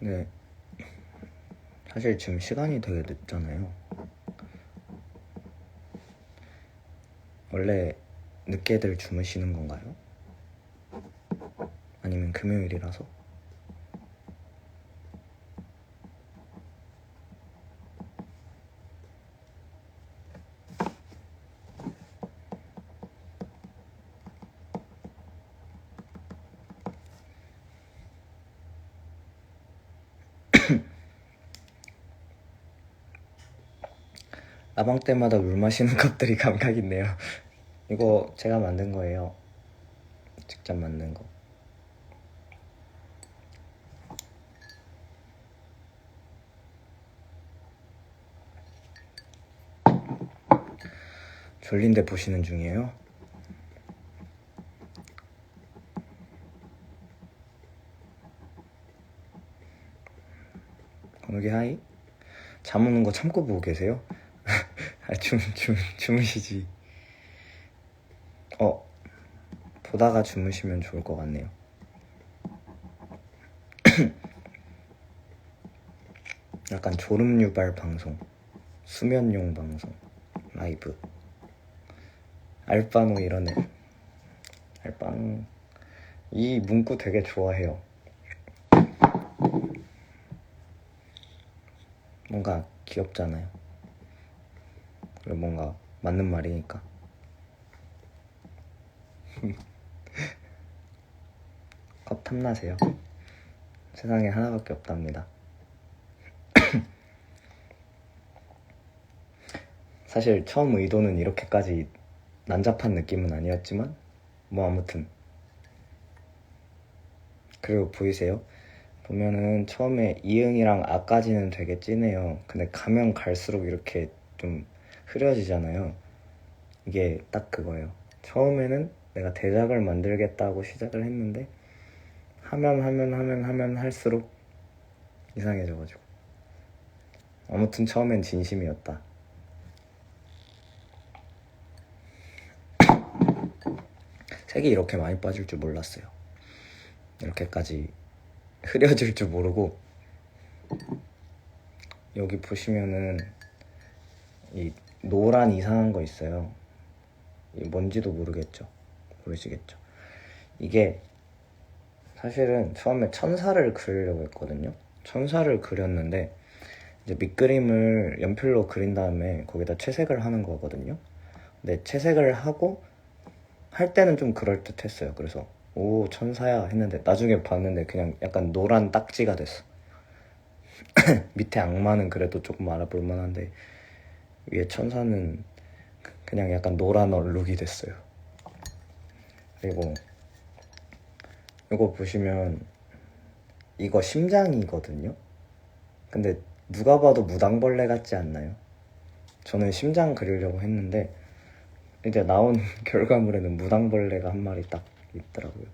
네, 사실 지금 시간이 되게 늦잖아요. 원래 늦게들 주무시는 건가요? 아니면 금요일이라서? 나방 때마다 물 마시는 것들이 감각 있네요. 이거 제가 만든 거예요. 직접 만든 거. 졸린데 보시는 중이에요? 건욱이 하이? 잠 오는 거 참고 보고 계세요? 주무시지. 보다가 주무시면 좋을 것 같네요. 약간 졸음 유발 방송, 수면용 방송, 라이브. 알바노 이러네. 알바노. 이 문구 되게 좋아해요. 뭔가 귀엽잖아요. 그리고 뭔가 맞는 말이니까. 컵 탐나세요? 세상에 하나밖에 없답니다. 사실 처음 의도는 이렇게까지 난잡한 느낌은 아니었지만 뭐 아무튼. 그리고 보이세요? 보면은 처음에 이응이랑 아까지는 되게 진해요. 근데 가면 갈수록 이렇게 좀 흐려지잖아요. 이게 딱 그거예요. 처음에는 내가 대작을 만들겠다고 시작을 했는데 하면 할수록 이상해져가지고. 아무튼 처음엔 진심이었다. 색이 이렇게 많이 빠질 줄 몰랐어요. 이렇게까지 흐려질 줄 모르고. 여기 보시면은 이 노란 이상한 거 있어요. 이 뭔지도 모르시겠죠. 이게 사실은 처음에 천사를 그리려고 했거든요. 천사를 그렸는데 이제 밑그림을 연필로 그린 다음에 거기다 채색을 하는 거거든요. 근데 채색을 하고 할 때는 좀 그럴듯했어요. 그래서 오 천사야 했는데 나중에 봤는데 그냥 약간 노란 딱지가 됐어. 밑에 악마는 그래도 조금 알아볼 만한데 위에 천사는 그냥 약간 노란 얼룩이 됐어요. 그리고 이거 보시면 이거 심장이거든요. 근데 누가 봐도 무당벌레 같지 않나요? 저는 심장 그리려고 했는데 이제 나온 결과물에는 무당벌레가 한 마리 딱 있더라고요.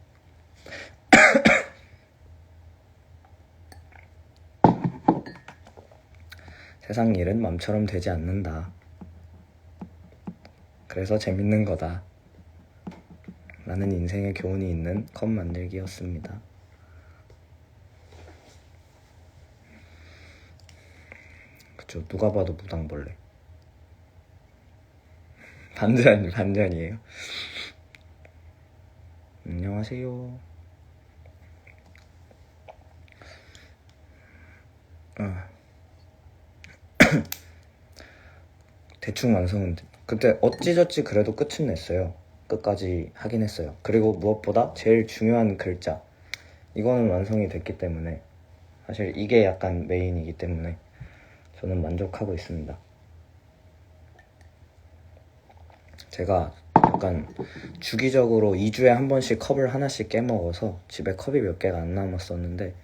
세상 일은 맘처럼 되지 않는다. 그래서 재밌는 거다. 라는 인생의 교훈이 있는 컵 만들기였습니다. 그쵸, 누가 봐도 무당벌레. 반전이에요. 안녕하세요. 대충 완성은 그때 어찌저찌 그래도 끝은 냈어요. 끝까지 하긴 했어요. 그리고 무엇보다 제일 중요한 글자, 이거는 완성이 됐기 때문에 사실 이게 약간 메인이기 때문에 저는 만족하고 있습니다. 제가 약간 주기적으로 2주에 한 번씩 컵을 하나씩 깨먹어서 집에 컵이 몇 개가 안 남았었는데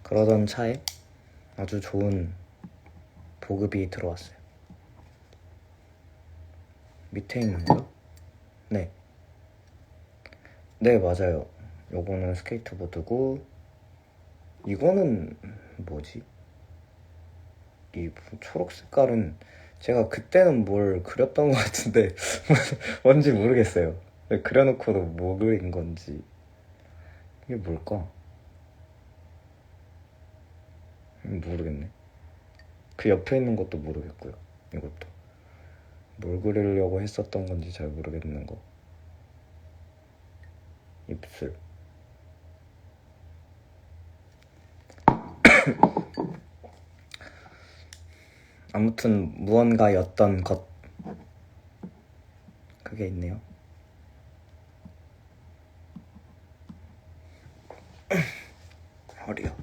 그러던 차에 아주 좋은 보급이 들어왔어요. 밑에 있는 거요? 네, 맞아요. 요거는 스케이트보드고 이거는 뭐지? 이 초록 색깔은 제가 그때는 뭘 그렸던 것 같은데 뭔지 모르겠어요. 그려놓고도 뭐 그린 건지. 이게 뭘까? 모르겠네. 그 옆에 있는 것도 모르겠고요. 이것도 뭘 그리려고 했었던 건지 잘 모르겠는 거. 입술. 아무튼 무언가였던 것, 그게 있네요. 허리요.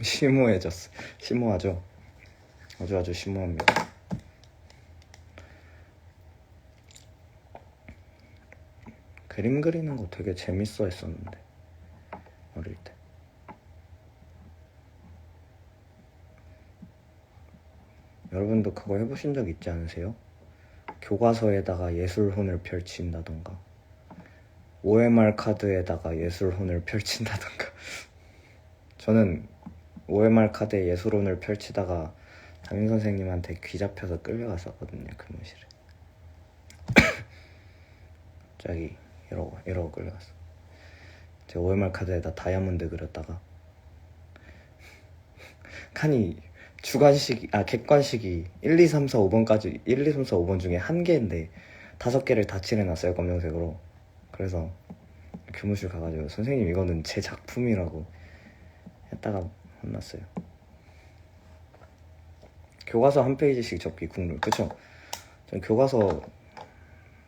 심오해졌어. 심오하죠. 아주 심오합니다. 그림 그리는 거 되게 재밌어 했었는데 어릴 때. 여러분도 그거 해보신 적 있지 않으세요? 교과서에다가 예술혼을 펼친다던가 OMR 카드에다가 예술혼을 펼친다던가. 저는 OMR 카드에 예술혼을 펼치다가 담임선생님한테 귀 잡혀서 끌려갔었거든요. 교무실에. 갑자기 이러고 끌려갔어. 제 OMR 카드에다 다이아몬드 그렸다가 칸이 객관식이 1, 2, 3, 4, 5번까지 1, 2, 3, 4, 5번 중에 한 개인데 5개를 다 칠해놨어요. 검정색으로. 그래서 교무실 가가지고 선생님 이거는 제 작품이라고 했다가 혼났어요. 교과서 한 페이지씩 접기 국룰. 그쵸? 전 교과서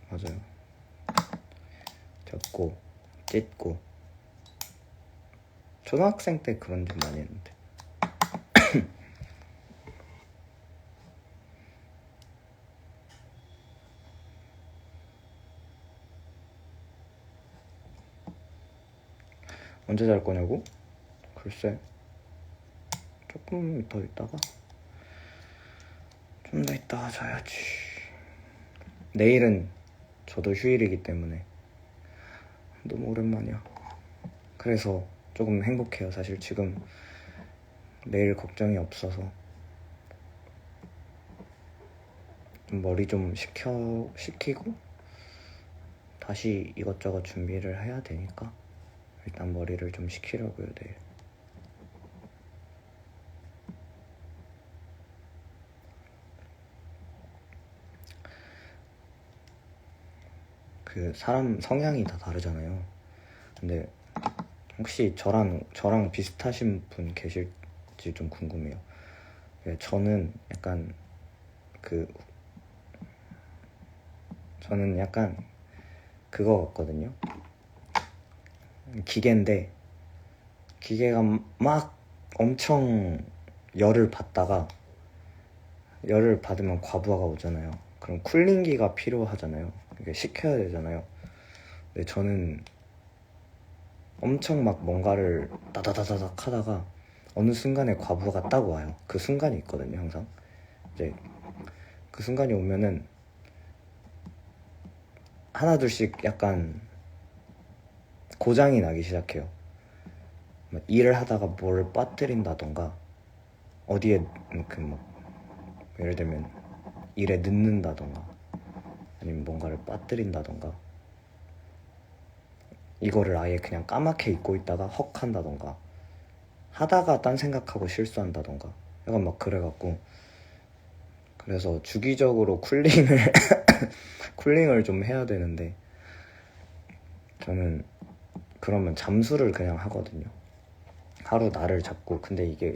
맞아요. 접고 찢고 초등학생 때 그런 일 많이 했는데. 언제 잘 거냐고? 글쎄, 조금 더 있다가, 좀 더 있다가 자야지. 내일은 저도 휴일이기 때문에 너무 오랜만이야. 그래서 조금 행복해요. 사실 지금 내일 걱정이 없어서 좀 머리 좀 식히고 다시 이것저것 준비를 해야 되니까 일단 머리를 좀 식히려고요, 내일. 그 사람 성향이 다 다르잖아요. 근데 혹시 저랑 비슷하신 분 계실지 좀 궁금해요. 저는 약간 그 저는 약간 그거 같거든요. 기계인데 기계가 막 엄청 열을 받으면 과부하가 오잖아요. 그럼 쿨링기가 필요하잖아요. 이게 식혀야 되잖아요. 근데 저는 엄청 막 뭔가를 다다다다닥 하다가 어느 순간에 과부하가 딱 와요. 그 순간이 있거든요, 항상. 이제 그 순간이 오면은 하나둘씩 약간 고장이 나기 시작해요. 일을 하다가 뭘 빠뜨린다던가 어디에 예를 들면 일에 늦는다던가 아니면 뭔가를 빠뜨린다던가 이거를 아예 그냥 까맣게 잊고 있다가 헉 한다던가 하다가 딴 생각하고 실수한다던가 약간 막 그래갖고 그래서 주기적으로 쿨링을 좀 해야 되는데 저는 그러면 잠수를 그냥 하거든요. 하루 날을 잡고. 근데 이게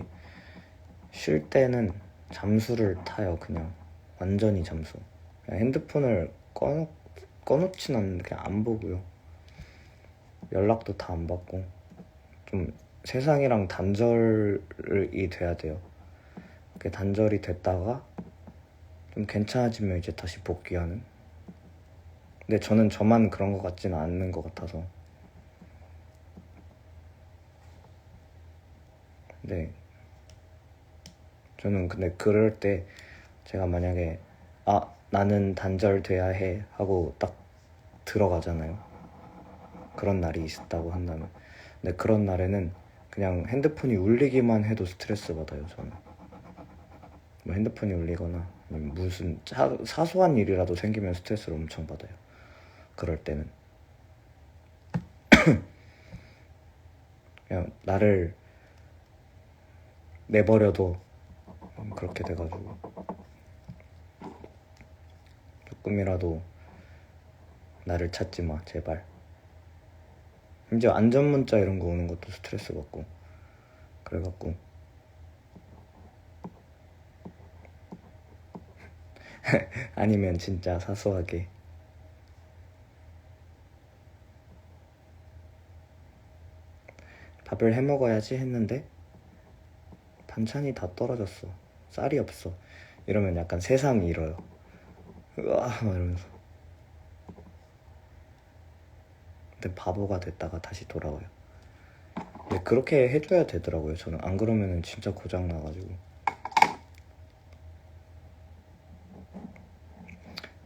쉴 때는 잠수를 타요. 그냥 완전히 잠수. 그냥 핸드폰을 꺼놓진 않는데 그냥 안 보고요. 연락도 다 안 받고 좀 세상이랑 단절이 돼야 돼요. 그게 단절이 됐다가 좀 괜찮아지면 이제 다시 복귀하는. 근데 저는 저만 그런 것 같지는 않는 것 같아서. 네. 저는 근데 그럴 때 제가 만약에 나는 단절돼야 해 하고 딱 들어가잖아요. 그런 날이 있었다고 한다면. 근데 그런 날에는 그냥 핸드폰이 울리기만 해도 스트레스 받아요. 저는 뭐 핸드폰이 울리거나 아니면 무슨 사소한 일이라도 생기면 스트레스를 엄청 받아요. 그럴 때는 그냥 나를 내버려도 그렇게 돼가지고 조금이라도 나를 찾지 마 제발. 이제 안전 문자 이런 거 오는 것도 스트레스 받고 그래갖고 아니면 진짜 사소하게 밥을 해 먹어야지 했는데 반찬이 다 떨어졌어. 쌀이 없어. 이러면 약간 세상이 잃어요. 으아 막 이러면서. 근데 바보가 됐다가 다시 돌아와요. 근데 그렇게 해줘야 되더라고요. 저는 안 그러면은 진짜 고장 나가지고.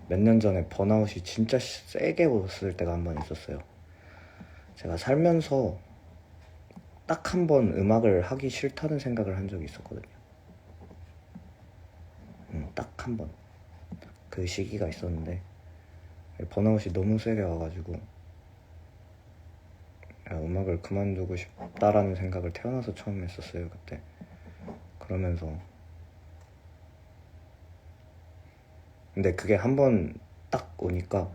몇 년 전에 번아웃이 진짜 세게 왔을 때가 한 번 있었어요. 제가 살면서 딱 한 번 음악을 하기 싫다는 생각을 한 적이 있었거든요. 딱 한 번. 그 시기가 있었는데 번아웃이 너무 세게 와가지고 음악을 그만두고 싶다라는 생각을 태어나서 처음 했었어요. 그때. 그러면서 근데 그게 한 번 딱 오니까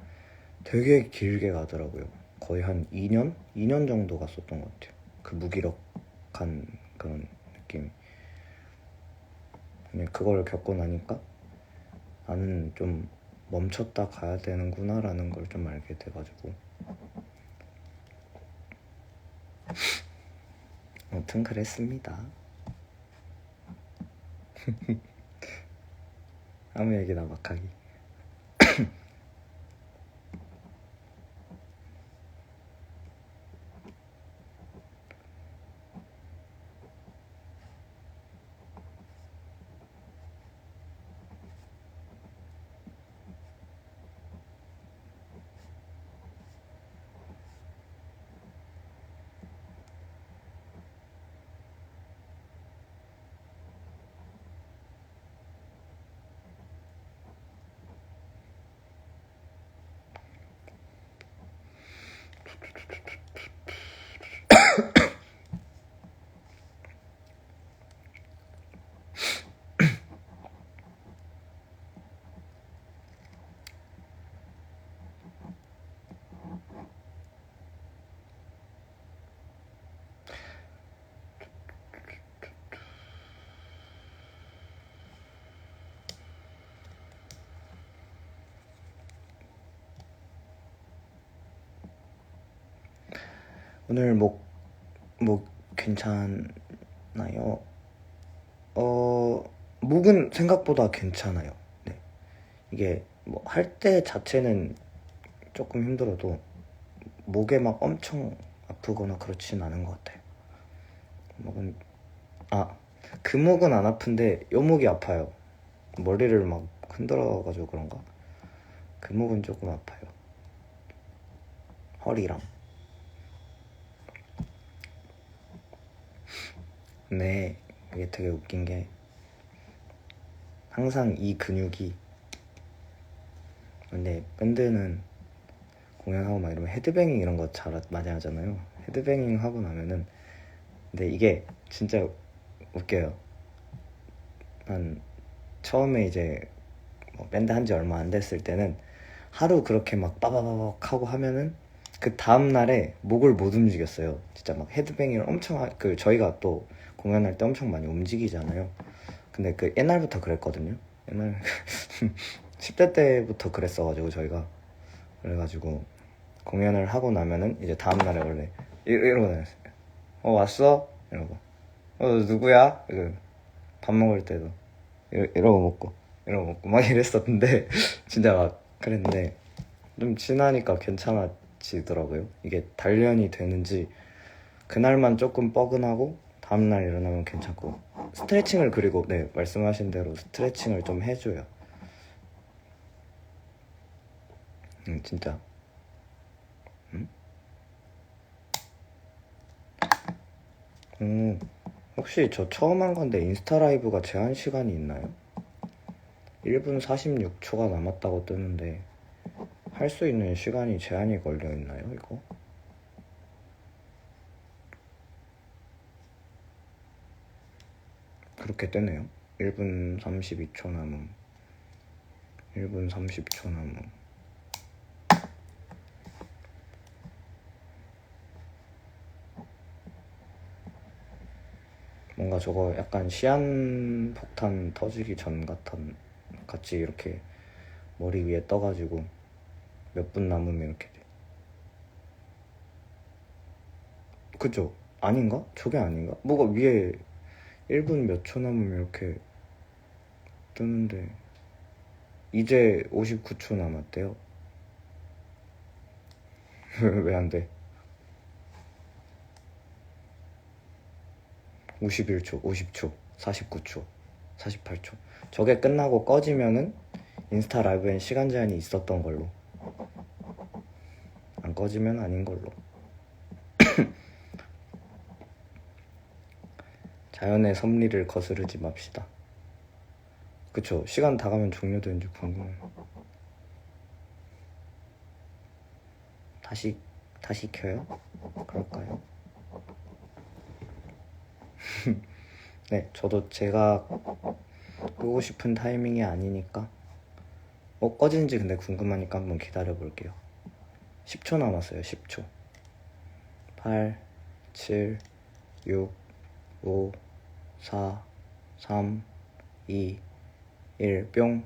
되게 길게 가더라고요. 거의 한 2년? 2년 정도 갔었던 것 같아요. 그 무기력한 그런 느낌. 근데 그걸 겪고 나니까 나는 좀 멈췄다 가야 되는구나 라는 걸 좀 알게 돼가지고 아무튼 그랬습니다. 아무 얘기나 막 하기. 오늘 목 괜찮나요? 목은 생각보다 괜찮아요. 네. 이게 뭐 할 때 자체는 조금 힘들어도 목에 막 엄청 아프거나 그렇진 않은 것 같아요. 목은, 그 목은 안 아픈데 요 목이 아파요. 머리를 막 흔들어가지고 그런가? 그 목은 조금 아파요. 허리랑. 근데 이게 되게 웃긴 게 항상 이 근육이, 근데 밴드는 공연하고 막 이러면 헤드뱅잉 이런 거 많이 하잖아요. 헤드뱅잉 하고 나면은, 근데 이게 진짜 웃겨요. 한 처음에 이제 뭐 밴드 한지 얼마 안 됐을 때는 하루 그렇게 막 빠바바박 하고 하면은 그 다음날에 목을 못 움직였어요. 진짜 막 헤드뱅잉을 저희가 또 공연할 때 엄청 많이 움직이잖아요. 근데 그 옛날부터 그랬거든요. 옛날 10대 때부터 그랬어가지고 저희가, 그래가지고 공연을 하고 나면은 이제 다음날에 원래 이러고 다녔어요. 왔어? 이러고 누구야? 밥 먹을 때도 이러고 먹고 막 이랬었는데 진짜 막 그랬는데 좀 지나니까 괜찮아지더라고요. 이게 단련이 되는지 그날만 조금 뻐근하고 다음날 일어나면 괜찮고, 스트레칭을, 그리고 네, 말씀하신 대로 스트레칭을 좀 해줘요. 진짜. 혹시 저 처음 한 건데 인스타 라이브가 제한 시간이 있나요? 1분 46초가 남았다고 뜨는데 할 수 있는 시간이 제한이 걸려 있나요, 이거? 그렇게 뜨네요. 1분 32초 남음. 1분 30초 남음. 뭔가 저거 약간 시한폭탄 터지기 전 같이 이렇게 머리 위에 떠가지고 몇 분 남으면 이렇게 돼. 그죠? 아닌가? 저게 아닌가? 뭐가 위에 1분 몇 초 남으면 이렇게 뜨는데 이제 59초 남았대요. 왜 안 돼? 51초, 50초, 49초, 48초. 저게 끝나고 꺼지면은 인스타 라이브엔 시간 제한이 있었던 걸로. 안 꺼지면 아닌 걸로. 자연의 섭리를 거스르지 맙시다. 그쵸? 시간 다 가면 종료되는지 궁금해. 다시 켜요? 그럴까요? 네, 저도 제가 끄고 싶은 타이밍이 아니니까. 꺼지는지 근데 궁금하니까 한번 기다려 볼게요. 10초 남았어요. 10초. 8, 7, 6, 5, 4, 3, 2, 1, 뿅.